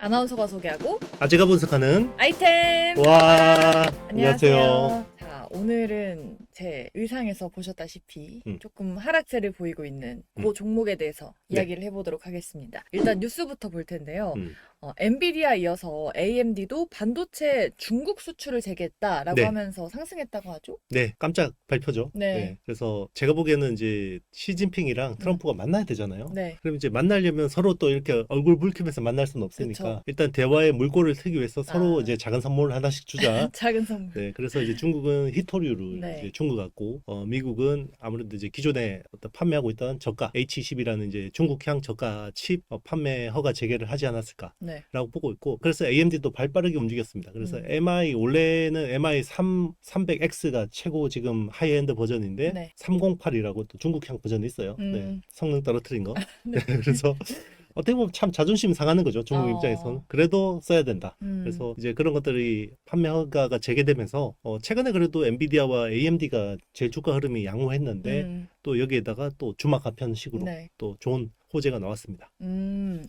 아나운서가 소개하고 제가 분석하는 아이템! 와 안녕하세요. 자, 오늘은 제 의상에서 보셨다시피 음. 조금 하락세를 보이고 있는 그 종목에 대해서 네. 이야기를 해보도록 하겠습니다. 일단 뉴스부터 볼 텐데요. 음. 엔비디아 이어서 AMD도 반도체 중국 수출을 재개했다라고 네. 하면서 상승했다고 하죠? 네, 깜짝 발표죠. 네. 그래서 제가 보기에는 이제 시진핑이랑 트럼프가 만나야 되잖아요. 네. 그럼 이제 만나려면 서로 또 이렇게 얼굴 붉히면서 만날 수는 없으니까 그쵸. 일단 대화의 물꼬를 트기 위해서 서로 이제 작은 선물을 하나씩 주자. 작은 선물. 네, 그래서 이제 중국은 히토류를 네. 이제 준 것 같고, 미국은 아무래도 이제 기존에 어떤 판매하고 있던 저가 H10이라는 이제 중국향 저가 칩 판매 허가 재개를 하지 않았을까라고 네. 보고 있고, 그래서 AMD도 발빠르게 움직였습니다. 그래서 MI 원래는 MI 300X가 최고 지금 하이엔드 버전인데 네. 308이라고 또 중국향 버전이 있어요. 네, 성능 떨어뜨린 거. 네. 그래서 어떻게 보면 참 자존심 상하는 거죠. 중국 어. 입장에서는. 그래도 써야 된다. 음. 그래서 이제 그런 것들이 판매 허가가 재개되면서 최근에 그래도 엔비디아와 AMD가 제일 주가 흐름이 양호했는데 또 여기에다가 또 주막합편 식으로 네. 또 좋은 호재가 나왔습니다.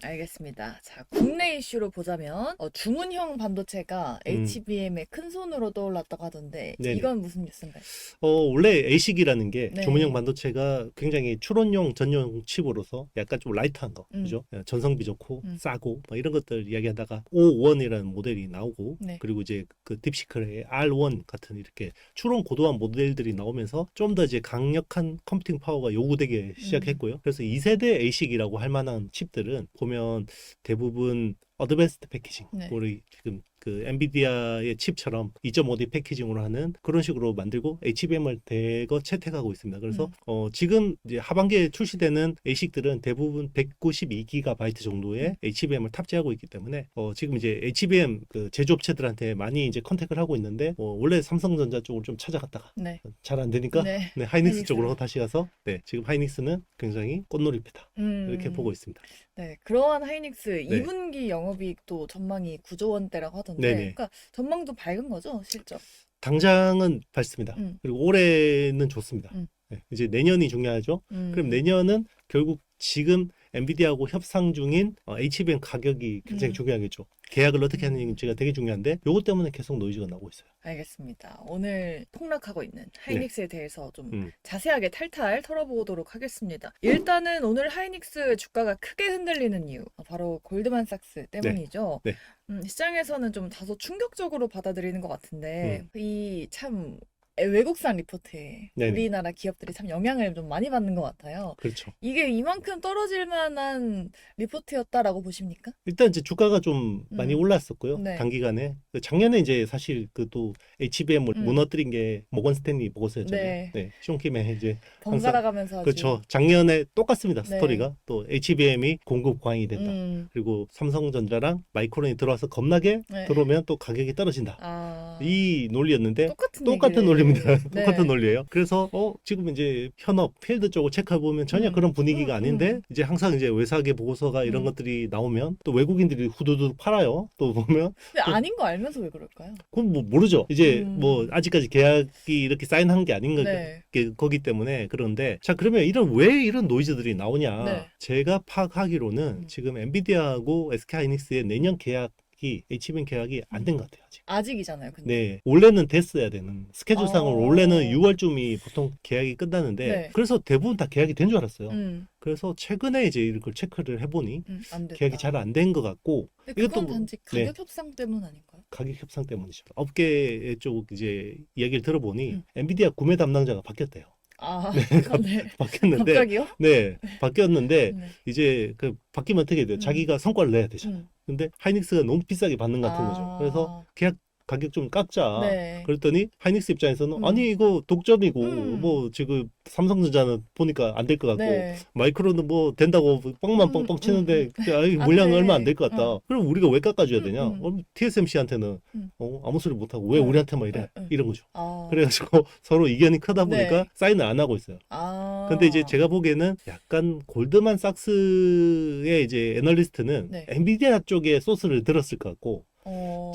알겠습니다. 자, 국내 이슈로 보자면 주문형 반도체가 HBM의 큰 손으로 떠올랐다고 하던데 네네. 이건 무슨 뉴스인가요? 원래 ASIC이라는 게 네. 주문형 반도체가 굉장히 추론용 전용 칩으로서 약간 좀 라이트한 거, 그죠? 전성비 좋고 싸고 뭐 이런 것들 이야기하다가 O1이라는 모델이 나오고 네. 그리고 이제 그 딥시클의 R1 같은 이렇게 추론 고도한 모델들이 나오면서 좀 더 이제 강력한 컴퓨팅 파워가 요구되기 시작했고요. 그래서 2세대 ASIC이라고 할 만한 칩들은 보면 대부분 어드밴스드 패키징, 네. 우리 지금 그 엔비디아의 칩처럼 2.5D 패키징으로 하는 그런 식으로 만들고 HBM을 대거 채택하고 있습니다. 그래서 지금 이제 하반기에 출시되는 ASIC들은 대부분 192GB 정도의 HBM을 탑재하고 있기 때문에 지금 이제 HBM 그 제조업체들한테 많이 이제 컨택을 하고 있는데 원래 삼성전자 쪽으로 좀 찾아갔다가 네. 잘 안 되니까 네. 하이닉스 쪽으로 다시 가서 지금 하이닉스는 굉장히 꽃놀이패다 이렇게 보고 있습니다. 네, 그러한 하이닉스 네. 2분기 영업이익도 전망이 9조 원대라고 하던데, 네네. 그러니까 전망도 밝은 거죠, 실적. 당장은 밝습니다. 그리고 올해는 좋습니다. 네, 이제 내년이 중요하죠. 그럼 내년은 결국 지금 엔비디아하고 협상 중인 HBM 가격이 굉장히 중요하겠죠. 계약을 어떻게 하는지가 되게 중요한데 요것 때문에 계속 노이즈가 나오고 있어요. 알겠습니다. 오늘 폭락하고 있는 하이닉스에 대해서 좀 음. 자세하게 탈탈 털어보도록 하겠습니다. 일단은 오늘 하이닉스 주가가 크게 흔들리는 이유, 바로 골드만삭스 때문이죠. 네. 시장에서는 좀 다소 충격적으로 받아들이는 것 같은데 이 참 외국산 리포트에 네네. 우리나라 기업들이 참 영향을 좀 많이 받는 것 같아요. 그렇죠. 이게 이만큼 떨어질 만한 리포트였다라고 보십니까? 일단 이제 주가가 좀 많이 올랐었고요. 네. 단기간에 작년에 이제 사실 그 또 HBM을 무너뜨린 게 모건 스탠리 보고서였잖아요. 네. 시온킴에 이제 번갈아 가면서 아주. 그렇죠. 작년에 똑같습니다. 네. 스토리가 또 HBM이 공급 과잉이 된다. 그리고 삼성전자랑 마이크론이 들어와서 겁나게 네. 들어오면 또 가격이 떨어진다. 아, 이 논리였는데 똑같은 똑같은 얘기를. 논리입니다. 네. 똑같은 논리예요. 그래서 지금 이제 현업 필드 쪽을 체크해 보면 전혀 그런 분위기가 아닌데 이제 항상 이제 외사계 보고서가 이런 것들이 나오면 또 외국인들이 후두둑 팔아요. 또 보면 근데 아닌 거 알면서 왜 그럴까요? 그건 뭐 모르죠. 이제 뭐 아직까지 계약이 이렇게 사인한 게 아닌 네. 거기 때문에 그런데 자 그러면 왜 이런 노이즈들이 나오냐? 네. 제가 파악하기로는 지금 엔비디아하고 SK하이닉스의 내년 계약이 HBM 계약이 안 된 것 같아요. 아직. 아직이잖아요. 근데. 네, 원래는 됐어야 되는 스케줄상으로 원래는 6월쯤이 보통 계약이 끝나는데 네. 그래서 대부분 다 계약이 된 줄 알았어요. 음, 그래서 최근에 이제 이걸 체크를 해보니 안 됐다. 계약이 잘 안 된 것 같고 근데 이것도 그건 뭐- 단지 가격 협상 때문 아닌가요? 가격 협상 때문이죠. 업계 쪽 이제 이야기를 들어보니 엔비디아 구매 담당자가 바뀌었대요. 아, 네. 바뀌었는데 갑자기요? 네, 바뀌었는데 네. 이제 그 바뀌면 어떻게 돼요? 자기가 성과를 내야 되잖아요. 근데 하이닉스가 너무 비싸게 받는 것 같은 거죠. 그래서 계약 가격 좀 깎자. 네. 그랬더니 하이닉스 입장에서는 아니 이거 독점이고 뭐 지금 삼성전자는 보니까 안 될 것 같고 네. 마이크론은 뭐 된다고 뻥만 뻥뻥 치는데 물량 돼. 얼마 안 될 것 같다. 그럼 우리가 왜 깎아줘야 되냐? TSMC한테는 아무 소리 못 하고 왜 우리한테만 이래? 이런 거죠. 아, 그래가지고 서로 이견이 크다 보니까 네. 사인을 안 하고 있어요. 아. 근데 이제 제가 보기에는 약간 골드만 삭스의 이제 애널리스트는 네. 엔비디아 쪽에 소스를 들었을 것 같고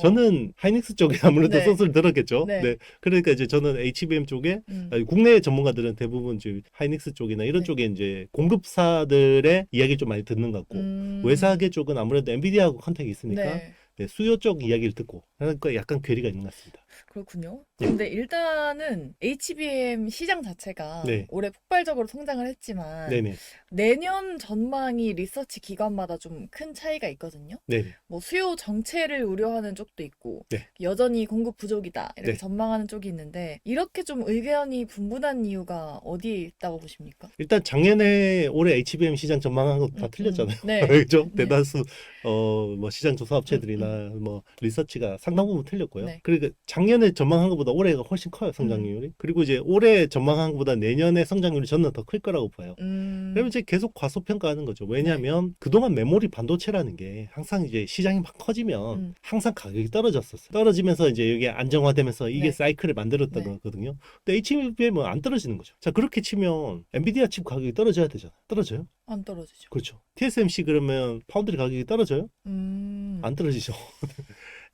저는 하이닉스 쪽에 아무래도 네. 소스를 들었겠죠. 네. 네. 그러니까 이제 저는 HBM 쪽에 음. 아니, 국내 전문가들은 대부분 이제 하이닉스 쪽이나 이런 네. 쪽에 이제 공급사들의 이야기를 좀 많이 듣는 것 같고 외사계 쪽은 아무래도 엔비디아하고 컨택이 있으니까 네. 네, 수요 쪽 이야기를 듣고 그러니까 약간 괴리가 있는 것 같습니다. 그렇군요. 네. 근데 일단은 HBM 시장 자체가 네. 올해 폭발적으로 성장을 했지만 네네. 내년 전망이 리서치 기관마다 좀 큰 차이가 있거든요. 네네. 뭐 수요 정체를 우려하는 쪽도 있고 네. 여전히 공급 부족이다 이렇게 네. 전망하는 쪽이 있는데 이렇게 좀 의견이 분분한 이유가 어디에 있다고 보십니까? 일단 작년에 올해 HBM 시장 전망한 거 다 틀렸잖아요. 네. 그죠? 네. 대다수 뭐 시장 조사 업체들이나 뭐 리서치가 상당 부분 틀렸고요. 네. 그러니까 작년에 전망한 것보다 올해가 훨씬 커요, 성장률이. 그리고 이제 올해 전망한 것보다 내년에 성장률이 저는 더 클 거라고 봐요. 그러면 이제 계속 과소평가하는 거죠. 왜냐하면 그동안 메모리 반도체라는 게 항상 이제 시장이 막 커지면 항상 가격이 떨어졌었어요. 떨어지면서 이제 이게 안정화되면서 이게 네. 사이클을 만들었던 네. 거거든요. 근데 HBM은 안 떨어지는 거죠. 자, 그렇게 치면 엔비디아 칩 가격이 떨어져야 되잖아. 떨어져요? 안 떨어지죠. 그렇죠. TSMC 그러면 파운드리 가격이 떨어져요? 안 떨어지죠.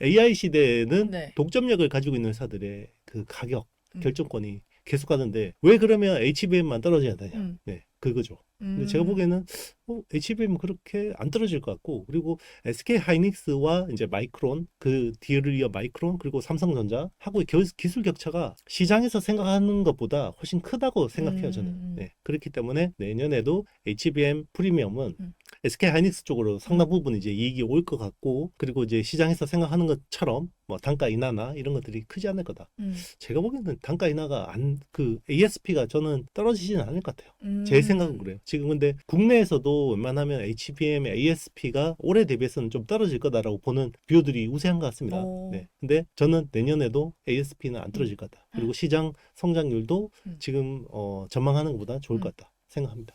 AI 시대에는 네. 독점력을 가지고 있는 회사들의 그 가격 음. 결정권이 계속 가는데 왜 그러면 HBM만 떨어져야 되냐? 네, 그거죠. 근데 제가 보기에는 HBM 그렇게 안 떨어질 것 같고 그리고 SK 하이닉스와 이제 마이크론 그 뒤를 이어 마이크론 그리고 삼성전자 하고의 기술 격차가 시장에서 생각하는 것보다 훨씬 크다고 생각해요 저는. 네, 그렇기 때문에 내년에도 HBM 프리미엄은 SK 하이닉스 쪽으로 상당 부분 이제 이익이 올 것 같고 그리고 이제 시장에서 생각하는 것처럼 뭐 단가 인하나 이런 것들이 크지 않을 거다. 제가 보기에는 단가 인하가 그 ASP가 저는 떨어지지는 않을 것 같아요. 제 생각은 그래요. 지금 근데 국내에서도 웬만하면 HBM ASP가 올해 대비해서는 좀 떨어질 거다라고 보는 뷰들이 우세한 것 같습니다. 네. 근데 저는 내년에도 ASP는 안 떨어질 것 같다. 그리고 시장 성장률도 지금 전망하는 것보다 좋을 것 같다. 생각합니다.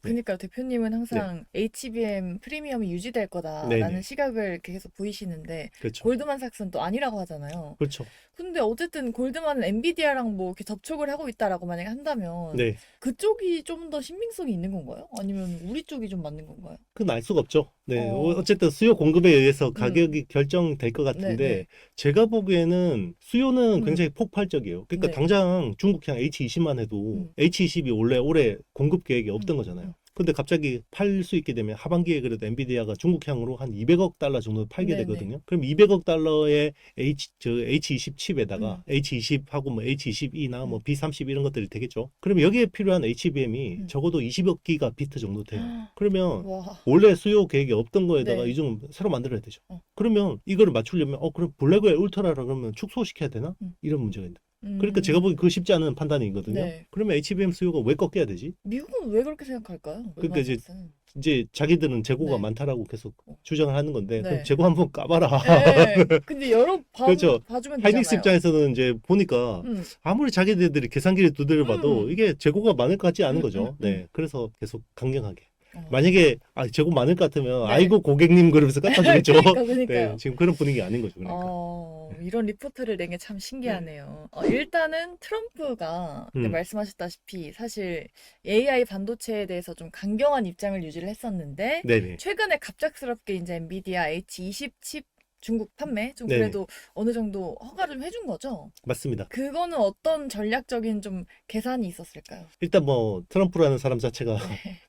그러니까 대표님은 항상 HBM 프리미엄이 유지될 거다라는 네네. 시각을 계속 보이시는데 그렇죠. 골드만삭스는 또 아니라고 하잖아요. 그렇죠. 근데 어쨌든 골드만은 엔비디아랑 뭐 이렇게 접촉을 하고 있다라고 만약에 한다면 네. 그쪽이 좀 더 신빙성이 있는 건가요? 아니면 우리 쪽이 좀 맞는 건가요? 그건 알 수가 없죠. 네. 어쨌든 수요 공급에 의해서 가격이 결정될 것 같은데 네네. 제가 보기에는 수요는 굉장히 폭발적이에요. 그러니까 네. 당장 중국 향 H20만 해도 H20이 원래 올해 공급 계획이 없던 거잖아요. 근데 갑자기 팔 수 있게 되면 하반기에 그래도 엔비디아가 중국향으로 한 200억 달러 정도 팔게 네네. 되거든요. 그럼 200억 달러의 H20 칩에다가 H20하고 뭐 H22나 뭐 B30 이런 것들이 되겠죠. 그럼 여기에 필요한 HBM이 적어도 20억 기가 비트 정도 돼요. 그러면 와. 원래 수요 계획이 없던 거에다가 네. 이 중 새로 만들어야 되죠. 그러면 이거를 맞추려면 그럼 블랙웰 울트라라 그러면 축소시켜야 되나? 이런 문제가 있다. 그러니까 제가 보기 그거 쉽지 않은 판단이거든요. 네. 그러면 HBM 수요가 왜 꺾여야 되지? 미국은 왜 그렇게 생각할까요? 그러니까 이제 골드만삭스는. 이제 자기들은 재고가 네. 많다라고 계속 주장을 하는 건데 네. 그럼 재고 한번 까봐라. 네. 근데 여러 그렇죠. 봐주면 하이닉스 되잖아요. 입장에서는 이제 보니까 아무리 자기들이 계산기를 두드려봐도 이게 재고가 많을 것 같지 않은 거죠. 네, 그래서 계속 강경하게. 만약에 재고 많을 것 같으면 네. 아이고 고객님 그러면서 갖다 주겠죠. 그러니까요. 네, 지금 그런 분위기 아닌 거죠. 그러니까. 이런 리포트를 낸 게 참 신기하네요. 일단은 트럼프가 말씀하셨다시피 사실 AI 반도체에 대해서 좀 강경한 입장을 유지를 했었는데 네네. 최근에 갑작스럽게 이제 엔비디아 H20 칩 중국 판매 좀 네네. 그래도 어느 정도 허가를 좀 해준 거죠. 맞습니다. 그거는 어떤 전략적인 좀 계산이 있었을까요? 일단 뭐 트럼프라는 사람 자체가 네.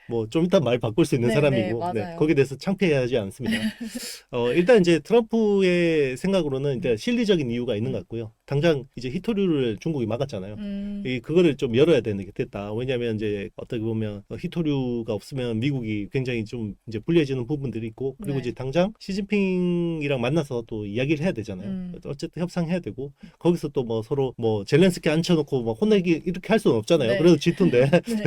뭐 좀 이따 말 바꿀 수 있는 네, 사람이고 네, 맞아요. 거기에 대해서 창피해하지 않습니다. 일단 이제 트럼프의 생각으로는 일단 실리적인 이유가 있는 것 같고요. 당장 이제 히토류를 중국이 막았잖아요. 그거를 좀 열어야 되는 게 됐다. 왜냐하면 이제 어떻게 보면 히토류가 없으면 미국이 굉장히 좀 이제 불리해지는 부분들이 있고 그리고 네. 이제 당장 시진핑이랑 만나서 또 이야기를 해야 되잖아요. 어쨌든 협상해야 되고 거기서 또 뭐 서로 뭐 젤렌스키 앉혀놓고 뭐 혼내기 이렇게 할 수는 없잖아요. 네. 그래도 G2인데 네.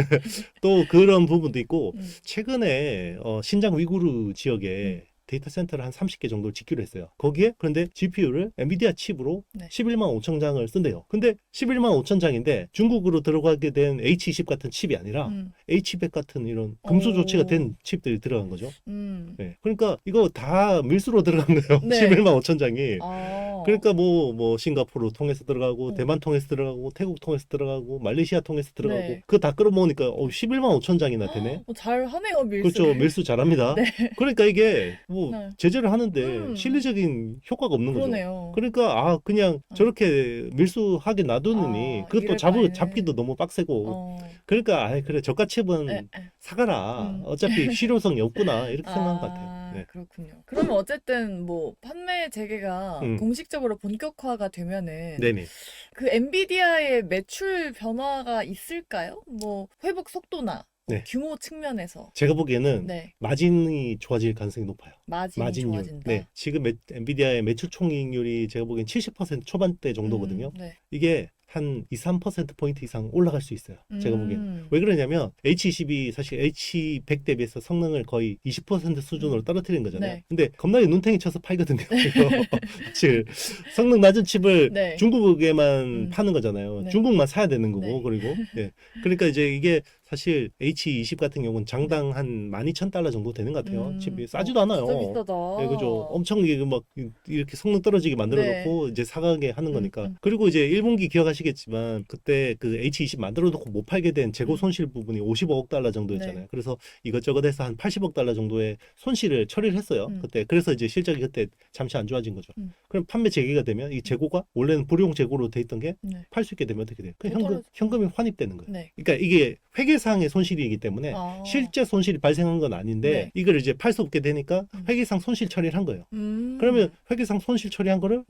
또 그런 부분도 있고 음. 최근에 신장 위구르 지역에 데이터 센터를 한 30개 정도를 짓기로 했어요. 거기에 그런데 GPU를 엔비디아 칩으로 네. 11만 5천 장을 쓴대요. 근데 11만 5천 장인데 중국으로 들어가게 된 H20 같은 칩이 아니라 H100 같은 이런 금수 조치가 된 칩들이 들어간 거죠. 네. 그러니까 이거 다 밀수로 들어간 거예요. 네. 11만 5천 장이. 아. 그러니까 뭐 싱가포르 통해서 들어가고 어. 대만 통해서 들어가고 태국 통해서 들어가고 말레이시아 통해서 들어가고 네. 그거 다 끌어모으니까 11만 5천 장이나 되네. 잘 하네요, 밀수. 그렇죠. 밀수 잘합니다. 네. 그러니까 이게 뭐 가지고 네. 제재를 하는데 음. 실리적인 효과가 없는 거죠. 그러네요. 그러니까 그냥 저렇게 밀수하게 놔두느니 그것도 이럴 바에는 잡기도 너무 빡세고 어. 그러니까 그래 에, 저가칩은 에. 사가라. 음. 어차피 실효성이 없구나 이렇게 생각한 것 같아요. 네. 그렇군요. 그러면 어쨌든 뭐 판매 재개가 공식적으로 본격화가 되면은 네네. 그 엔비디아의 매출 변화가 있을까요? 뭐 회복 속도나 뭐 네. 규모 측면에서 제가 보기에는 네. 마진이 좋아질 가능성이 높아요. 마진이 마진율. 좋아진다. 네. 지금 엔비디아의 매출 총이익률이 제가 보기엔 70% 초반대 정도거든요. 네. 이게 한 2, 3%포인트 이상 올라갈 수 있어요. 제가 보기엔. 왜 그러냐면 H22 사실 H100 대비해서 성능을 거의 20% 수준으로 떨어뜨린 거잖아요. 네. 근데 겁나게 눈탱이 쳐서 팔거든요. 이거 사실 성능 낮은 칩을 네. 중국에만 파는 거잖아요. 네. 중국만 사야 되는 거고 네. 그리고 그러니까 이제 이게 사실 H20 같은 경우는 장당 한 12,000달러 정도 되는 것 같아요. 칩이 싸지도 않아요. 진짜 비싸다. 네, 그죠. 엄청 이게 막 이렇게 성능 떨어지게 만들어 놓고 이제 사가게 하는 거니까. 그리고 이제 1분기 기억하시겠지만 그때 그 H20 만들어 놓고 못 팔게 된 재고 손실 부분이 55억 달러 정도였잖아요. 네. 그래서 이것저것 해서 한 80억 달러 정도의 손실을 처리를 했어요. 그때. 그래서 이제 실적이 그때 잠시 안 좋아진 거죠. 그럼 판매 재개가 되면 이 재고가 원래는 불용 재고로 돼 있던 게 팔 수 있게 되면 어떻게 돼요? 그냥 현금이 환입되는 거예요. 네. 그러니까 이게 회계상의 손실이기 때문에 실제 손실이 발생한 건 아닌데 이걸 이제 팔 수 없게 되니까 회계상 손실 처리를 한 거예요. 그러면 회계상 손실 처리한 거를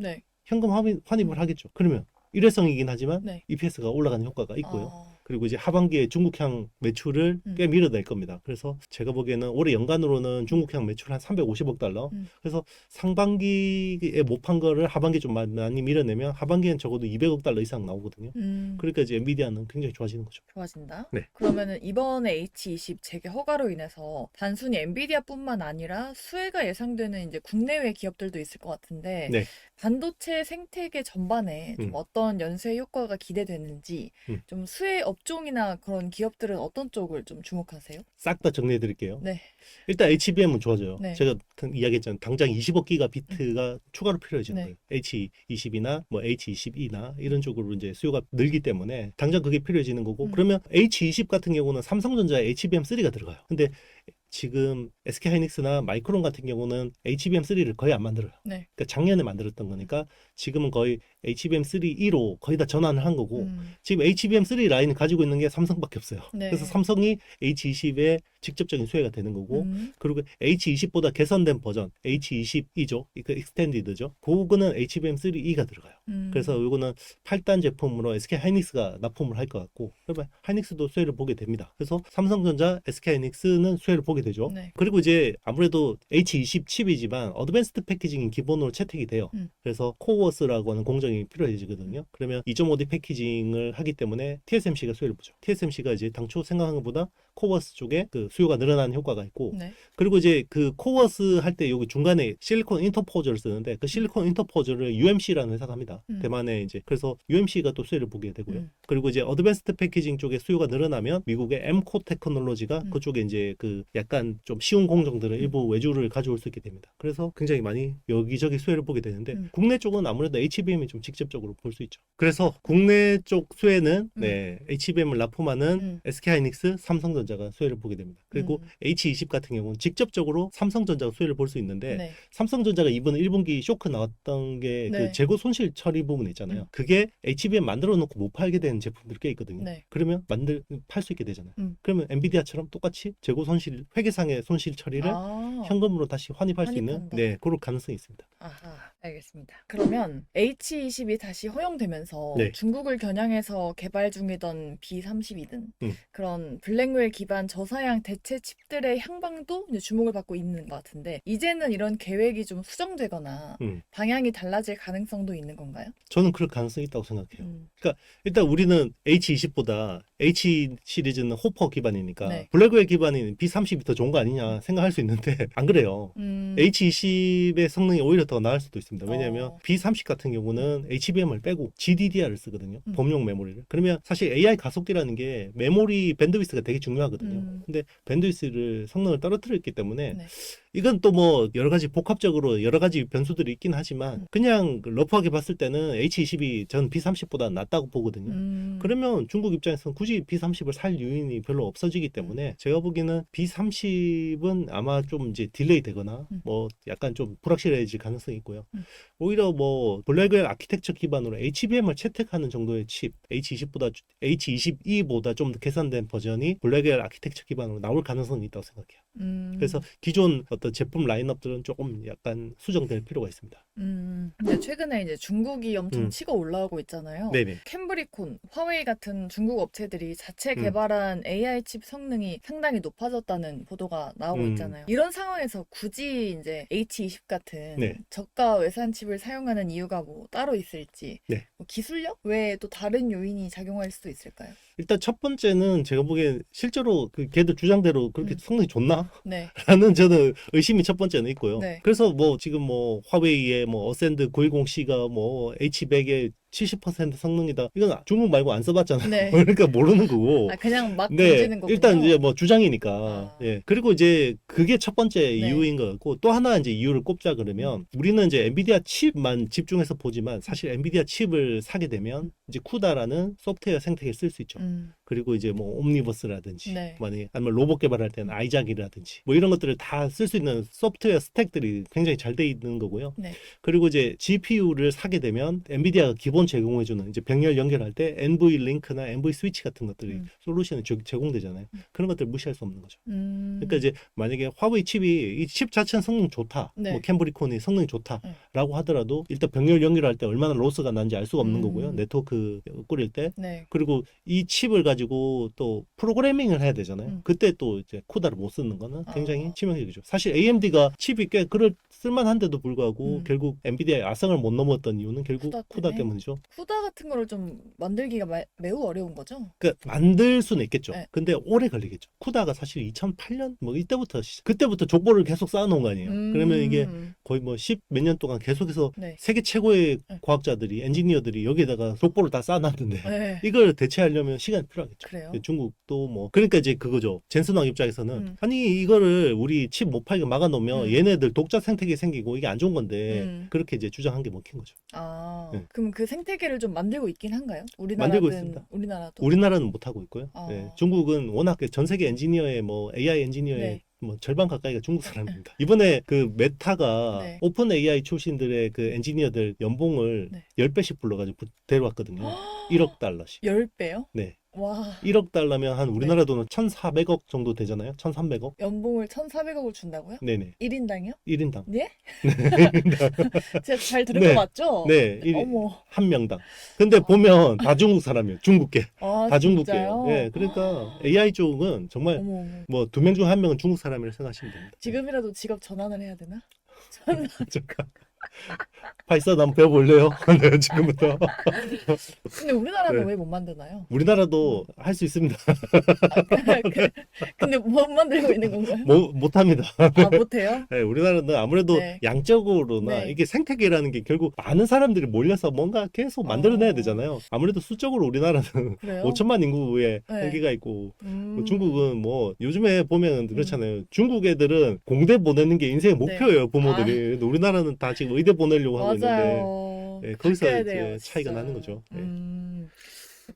현금 환입을 하겠죠. 그러면 일회성이긴 하지만 EPS가 올라가는 효과가 있고요. 그리고 이제 하반기에 중국향 매출을 꽤 밀어낼 겁니다. 그래서 제가 보기에는 올해 연간으로는 중국향 매출 한 350억 달러. 그래서 상반기에 못 판 거를 하반기에 좀 많이 밀어내면 하반기엔 적어도 200억 달러 이상 나오거든요. 그러니까 이제 엔비디아는 굉장히 좋아지는 거죠. 좋아진다? 네. 그러면은 이번에 H20 재개 허가로 인해서 단순히 엔비디아뿐만 아니라 수혜가 예상되는 이제 국내외 기업들도 있을 것 같은데 네. 반도체 생태계 전반에 좀 어떤 연쇄 효과가 기대되는지 좀 수혜 업종이나 그런 기업들은 어떤 쪽을 좀 주목하세요? 싹 다 정리해 드릴게요. 네. 일단 HBM은 좋아져요. 네. 제가 이야기했잖아요. 당장 20억 기가비트가 추가로 필요해지는 네. 거예요. H20이나 뭐 H22나 이런 쪽으로 이제 수요가 늘기 때문에 당장 그게 필요해지는 거고 그러면 H20 같은 경우는 삼성전자에 HBM3가 들어가요. 근데 지금 SK하이닉스나 마이크론 같은 경우는 HBM3를 거의 안 만들어요. 네. 그러니까 작년에 만들었던 거니까 지금은 거의 HBM3E로 거의 다 전환을 한 거고 지금 HBM3 라인을 가지고 있는 게 삼성밖에 없어요. 네. 그래서 삼성이 H20에 직접적인 수혜가 되는 거고 그리고 H20보다 개선된 버전 H22죠. 그 익스텐디드죠. 그거는 HBM3E가 들어가요. 그래서 이거는 8단 제품으로 SK하이닉스가 납품을 할 것 같고 그러면 하이닉스도 수혜를 보게 됩니다. 그래서 삼성전자, SK하이닉스는 수혜를 보게 되죠. 네. 그리고 이제 아무래도 H20 칩이지만 어드밴스드 패키징이 기본으로 채택이 돼요. 그래서 코어스라고 하는 공정이 필요해지거든요. 그러면 2.5D 패키징을 하기 때문에 TSMC가 수혜를 보죠. TSMC가 이제 당초 생각한 것보다 코어스 쪽에 그 수요가 늘어나는 효과가 있고 네. 그리고 이제 그 코어스 할 때 여기 중간에 실리콘 인터포저를 쓰는데 그 실리콘 인터포저를 UMC라는 회사가 합니다. 대만에 이제 그래서 UMC가 또 수혜를 보게 되고요. 그리고 이제 어드밴스드 패키징 쪽에 수요가 늘어나면 미국의 M코 테크놀로지가 그쪽에 이제 그 약간 좀 쉬운 공정들을 일부 외주를 가져올 수 있게 됩니다. 그래서 굉장히 많이 여기저기 수혜를 보게 되는데 국내 쪽은 아무래도 HBM이 좀 직접적으로 볼 수 있죠. 그래서 국내 쪽 수혜는 HBM을 납품하는 SK하이닉스, 삼성전자가 수혜를 보게 됩니다. 그리고 H20 같은 경우는 직접적으로 삼성전자가 수혜를 볼 수 있는데 삼성전자가 이번 1분기 쇼크 나왔던 게 그 재고 손실 처리 부분 있잖아요. 그게 HBM 만들어 놓고 못 팔게 되는 제품들이 꽤 있거든요. 그러면 팔 수 있게 되잖아요. 그러면 엔비디아처럼 똑같이 재고 손실, 회계상의 손실 처리를 현금으로 다시 환입할 수 있는 그런 가능성이 있습니다. 아하, 알겠습니다. 그러면 H20이 다시 허용되면서 중국을 겨냥해서 개발 중이던 B30이든 그런 블랙웰 기반 저사양 대체 칩들의 향방도 이제 주목을 받고 있는 것 같은데 이제는 이런 계획이 좀 수정되거나 방향이 달라질 가능성도 있는 건가요? 저는 그럴 가능성이 있다고 생각해요. 그러니까 일단 우리는 H20보다 H 시리즈는 호퍼 기반이니까 블랙웰 기반인 B30이 더 좋은 거 아니냐 생각할 수 있는데 안 그래요. H20의 성능이 오히려 더 나을 수도 있습니다. 왜냐하면 B30 같은 경우는 HBM을 빼고 GDDR을 쓰거든요. 범용 메모리를. 그러면 사실 AI 가속기라는 게 메모리 밴드위스가 되게 중요하거든요. 근데 밴드위스를 성능을 떨어뜨렸기 때문에 이건 또 뭐 여러 가지 복합적으로 여러 가지 변수들이 있긴 하지만 그냥 러프하게 봤을 때는 H20이 전 B30보다 낫다고 보거든요. 그러면 중국 입장에서는 굳이 B30을 살 요인이 별로 없어지기 때문에 제가 보기에는 B30은 아마 좀 이제 딜레이 되거나 뭐 약간 좀 불확실해질 가능성이 있고요. 오히려 뭐 블랙웰 아키텍처 기반으로 HBM을 채택하는 정도의 칩 H22보다 좀 더 개선된 버전이 블랙웰 아키텍처 기반으로 나올 가능성이 있다고 생각해요. 그래서 기존 어떤 제품 라인업들은 조금 약간 수정될 필요가 있습니다. 근데 최근에 이제 중국이 엄청 치고 올라오고 있잖아요. 네네. 캠브리콘, 화웨이 같은 중국 업체들이 자체 개발한 AI 칩 성능이 상당히 높아졌다는 보도가 나오고 있잖아요. 이런 상황에서 굳이 이제 H20 같은 네. 저가 외산 칩을 사용하는 이유가 뭐 따로 있을지, 네. 뭐 기술력 외에 또 다른 요인이 작용할 수도 있을까요? 일단 첫 번째는 제가 보기엔 실제로 그 걔들 주장대로 그렇게 성능이 좋나? 네. 라는 저는 의심이 첫 번째는 있고요. 네. 그래서 뭐 지금 뭐 화웨이의 뭐 어센드 910C가 뭐 H100의 70% 성능이다. 이건 중국 말고 안 써봤잖아요. 네. 그러니까 모르는 거고. 그냥 막 네, 던지는 거군요. 일단 이제 뭐 주장이니까. 예. 그리고 이제 그게 첫 번째 네. 이유인 것 같고 또 하나 이제 이유를 꼽자 그러면 우리는 이제 엔비디아 칩만 집중해서 보지만 사실 엔비디아 칩을 사게 되면 이제 쿠다라는 소프트웨어 생태계를 쓸 수 있죠. 그리고 이제 뭐 옴니버스라든지 네. 만약에 아니면 로봇 개발할 때는 아이작이라든지 뭐 이런 것들을 다 쓸 수 있는 소프트웨어 스택들이 굉장히 잘 돼 있는 거고요. 네. 그리고 이제 GPU를 사게 되면 엔비디아가 기본 제공해주는 이제 병렬 연결할 때 NV 링크나 NV 스위치 같은 것들이 솔루션이 제공되잖아요. 그런 것들 무시할 수 없는 거죠. 그러니까 이제 만약에 화웨이 칩이 이 칩 자체는 성능 좋다, 네. 뭐 캠브리콘이 성능이 좋다라고 하더라도 일단 병렬 연결할 때 얼마나 로스가 난지 알 수가 없는 거고요. 네트워크 꾸릴 때. 네. 그리고 이 칩을 가지고 또 프로그래밍을 해야 되잖아요. 그때 또 이제 쿠다를 못 쓰는 거는 굉장히 치명적이죠. 사실 AMD가 칩이 꽤 쓸만한데도 불구하고 결국 엔비디아의 아성을 못 넘었던 이유는 결국 쿠다 때문이죠. 쿠다 같은 거를 좀 만들기가 매우 어려운 거죠? 그러니까 만들 수는 있겠죠. 네. 근데 오래 걸리겠죠. 쿠다가 사실 2008년 뭐 그때부터 족보를 계속 쌓아놓은 거 아니에요. 그러면 이게 거의 뭐 10 몇 년 동안 계속해서 네. 세계 최고의 과학자들이 엔지니어들이 여기다가 족보를 다 쌓아놨는데 네. 이걸 대체하려면 시간이 필요하겠죠. 그래요? 중국도 뭐 그러니까 이제 그거죠. 젠슨왕 입장에서는 아니 이거를 우리 칩 못 팔게 막아놓으면 얘네들 독자 생태계 생기고 이게 안 좋은 건데 그렇게 이제 주장한 게 먹힌 거죠. 네. 그럼 그 생태계를 좀 만들고 있긴 한가요? 만들고 있습니다. 우리나라도? 우리나라는 못 하고 있고요. 네. 중국은 워낙 전 세계 엔지니어의 뭐 AI 엔지니어의 네. 뭐 절반 가까이가 중국 사람입니다. 이번에 그 메타가 네. 오픈 AI 출신들의 그 엔지니어들 연봉을 10배씩 불러가지고 데려왔거든요. 1억 달러씩. 10배요? 네. 와. 1억 달러면 한 우리나라 돈은 1,400억 정도 되잖아요. 1,300억. 연봉을 1,400억을 준다고요? 네네. 1인당이요? 1인당. 네? 제가 잘 들은 네. 거 맞죠? 네. 어머. 한 명당. 근데 보면 다 중국 사람이에요. 중국계. 다 중국계예요. 진짜요? 네. 그러니까 AI 쪽은 정말 어머. 뭐 2명 중 1명은 중국 사람이라고 생각하시면 됩니다. 지금이라도 직업 전환을 해야 되나? 잠깐. 파이썬 한번 배워볼래요? 네, 지금부터. 근데 우리나라는 네. 왜 못 만드나요? 우리나라도 할 수 있습니다. 근데 못 만들고 있는 건가요? 못합니다. 못해요? 네, 우리나라는 아무래도 네. 양적으로나 네. 이게 생태계라는 게 결국 많은 사람들이 몰려서 뭔가 계속 만들어내야 되잖아요. 아무래도 수적으로 우리나라는 그래요? 5천만 인구의 네. 한계가 있고 뭐 중국은 뭐 요즘에 보면 그렇잖아요. 중국 애들은 공대 보내는 게 인생의 목표예요. 부모들이. 근데 우리나라는 다 지금 의대 보내려고 하고 있는데 맞아요. 네, 거기서 바뀌어야 이제 돼요, 차이가 진짜. 나는 거죠. 네.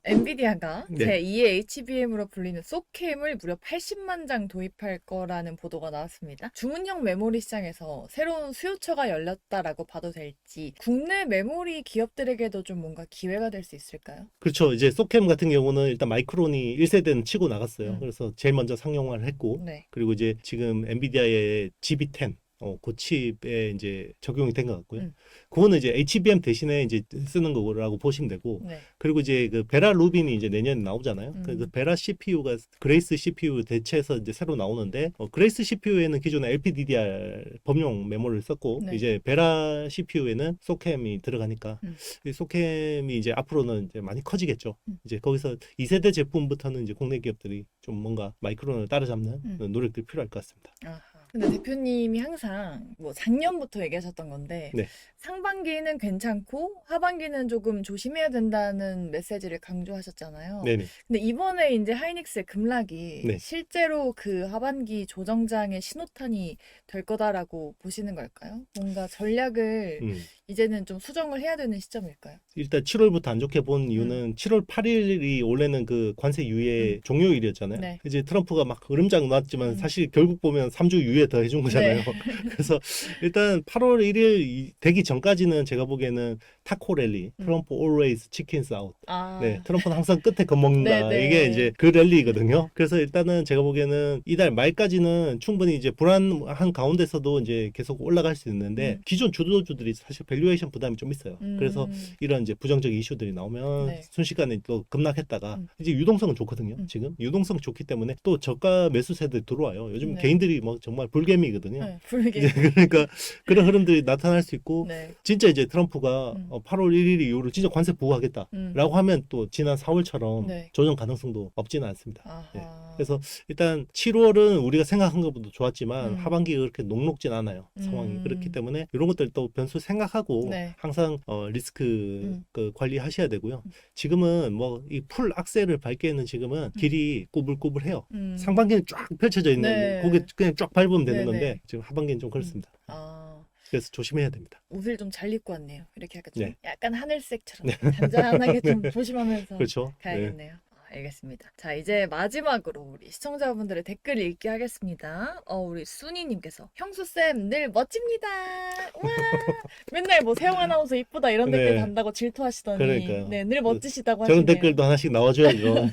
엔비디아가 네. 제2의 HBM으로 불리는 소캠을 무려 80만 장 도입할 거라는 보도가 나왔습니다. 주문형 메모리 시장에서 새로운 수요처가 열렸다라고 봐도 될지 국내 메모리 기업들에게도 좀 뭔가 기회가 될 수 있을까요? 그렇죠. 이제 소캠 같은 경우는 일단 마이크론이 1세대는 치고 나갔어요. 그래서 제일 먼저 상용화를 했고 네. 그리고 이제 지금 엔비디아의 GB10 그 칩에 이제 적용이 된 것 같고요. 그거는 이제 HBM 대신에 이제 쓰는 거라고 보시면 되고, 네. 그리고 이제 그 베라 루빈이 이제 내년에 나오잖아요. 그 베라 CPU가 그레이스 CPU 대체해서 이제 새로 나오는데, 그레이스 CPU에는 기존에 LPDDR 범용 메모리를 썼고, 네. 이제 베라 CPU에는 소캠이 들어가니까, 이 소캠이 이제 앞으로는 이제 많이 커지겠죠. 이제 거기서 2세대 제품부터는 이제 국내 기업들이 좀 뭔가 마이크론을 따라잡는 노력들이 필요할 것 같습니다. 아하. 근데 대표님이 항상 뭐 작년부터 얘기하셨던 건데 네. 상반기는 괜찮고 하반기는 조금 조심해야 된다는 메시지를 강조하셨잖아요. 네네. 근데 이번에 이제 하이닉스의 급락이 네. 실제로 그 하반기 조정장의 신호탄이 될 거다라고 보시는 걸까요? 뭔가 전략을 이제는 좀 수정을 해야 되는 시점일까요? 일단 7월부터 안 좋게 본 이유는 7월 8일이 원래는 그 관세 유예 종료일이었잖아요. 네. 이제 트럼프가 막 흐름장 놨지만 사실 결국 보면 3주 유예 더 해준 거잖아요. 네. 그래서 일단 8월 1일 되기 전까지는 제가 보기에는 타코 랠리, 트럼프 always chickens out. 아, 네, 트럼프는 항상 끝에 겁먹는다. 네, 네. 이게 이제 그 랠리거든요. 그래서 일단은 제가 보기에는 이달 말까지는 충분히 이제 불안한 가운데서도 이제 계속 올라갈 수 있는데 기존 주도주들이 사실 밸류에이션 부담이 좀 있어요. 그래서 이런 이제 부정적 이슈들이 나오면 네. 순식간에 또 급락했다가 이제 유동성은 좋거든요. 지금 유동성 좋기 때문에 또 저가 매수세들 들어와요. 요즘 네. 개인들이 뭐 정말 불개미거든요. 네, 불게. 이제 그러니까 그런 흐름들이 나타날 수 있고 네. 진짜 이제 트럼프가 8월 1일 이후로 진짜 관세 부과하겠다라고 하면 또 지난 4월처럼 네. 조정 가능성도 없지는 않습니다. 아하. 네. 그래서 일단 7월은 우리가 생각한 것보다 좋았지만 하반기가 그렇게 녹록진 않아요. 상황이. 그렇기 때문에 이런 것들 또 변수 생각하고 네. 항상 리스크 그 관리하셔야 되고요. 지금은 뭐 이 풀 악셀을 밟기에는 지금은 길이 꼬불꼬불해요. 상반기는 쫙 펼쳐져 있는 네. 거기에 그냥 쫙 밟으면 되는 네네. 건데 지금 하반기는 좀 그렇습니다. 아, 그래서 조심해야 됩니다. 옷을 좀 잘 입고 왔네요. 이렇게 약간 좀 네. 약간 하늘색처럼 잔잔하게 좀 조심하면서 그렇죠. 네. 가야겠네요. 알겠습니다. 자, 이제 마지막으로 우리 시청자분들의 댓글 읽기 하겠습니다. 우리 순이님께서 형수쌤 늘 멋집니다. 와, 맨날 뭐 세영 아나운서 이쁘다 이런 네. 댓글 단다고 질투하시더니 그러니까요. 네, 늘 멋지시다고 저런 하시네요. 댓글도 하나씩 나와줘야죠.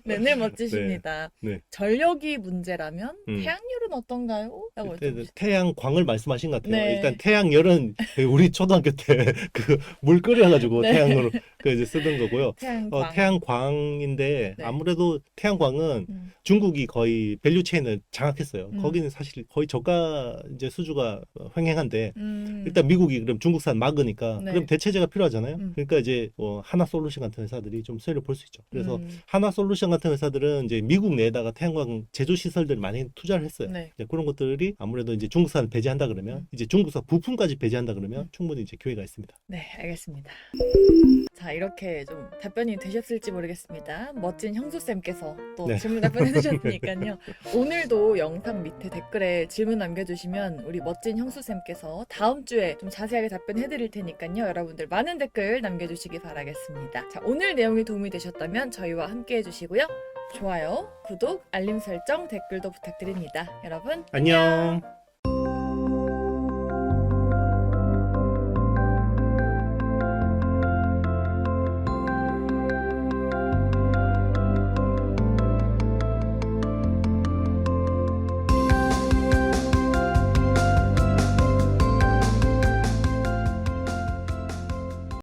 네, 늘 멋지십니다. 네. 전력이 문제라면 태양열은 어떤가요? 라고 여쭤보셨어요. 태양광을 말씀하신 것 같아요. 네. 일단 태양열은 우리 초등학교 때 그 물 끓여가지고 네. 태양으로 그 이제 쓰던 거고요. 태양광. 태양광인데 네. 아무래도 태양광은 중국이 거의 밸류 체인을 장악했어요. 거기는 사실 거의 저가 이제 수주가 횡행한데 일단 미국이 그럼 중국산 막으니까 네. 그럼 대체제가 필요하잖아요. 그러니까 이제 하나 솔루션 같은 회사들이 좀 수혜를 볼 수 있죠. 그래서 하나 솔루션 같은 회사들은 이제 미국 내에다가 태양광 제조 시설들 많이 투자를 했어요. 네. 이제 그런 것들이 아무래도 이제 중국산 배제한다 그러면 이제 중국산 부품까지 배제한다 그러면 충분히 이제 기회가 있습니다. 네, 알겠습니다. 자, 이렇게 좀 답변이 되셨을지 모르겠습니다. 멋진 형수쌤께서 또 네. 질문 답변해 주셨으니까요. 오늘도 영상 밑에 댓글에 질문 남겨주시면 우리 멋진 형수쌤께서 다음 주에 좀 자세하게 답변해 드릴 테니까요. 여러분들 많은 댓글 남겨주시기 바라겠습니다. 자, 오늘 내용이 도움이 되셨다면 저희와 함께 해주시고요. 좋아요, 구독, 알림 설정, 댓글도 부탁드립니다. 여러분, 안녕.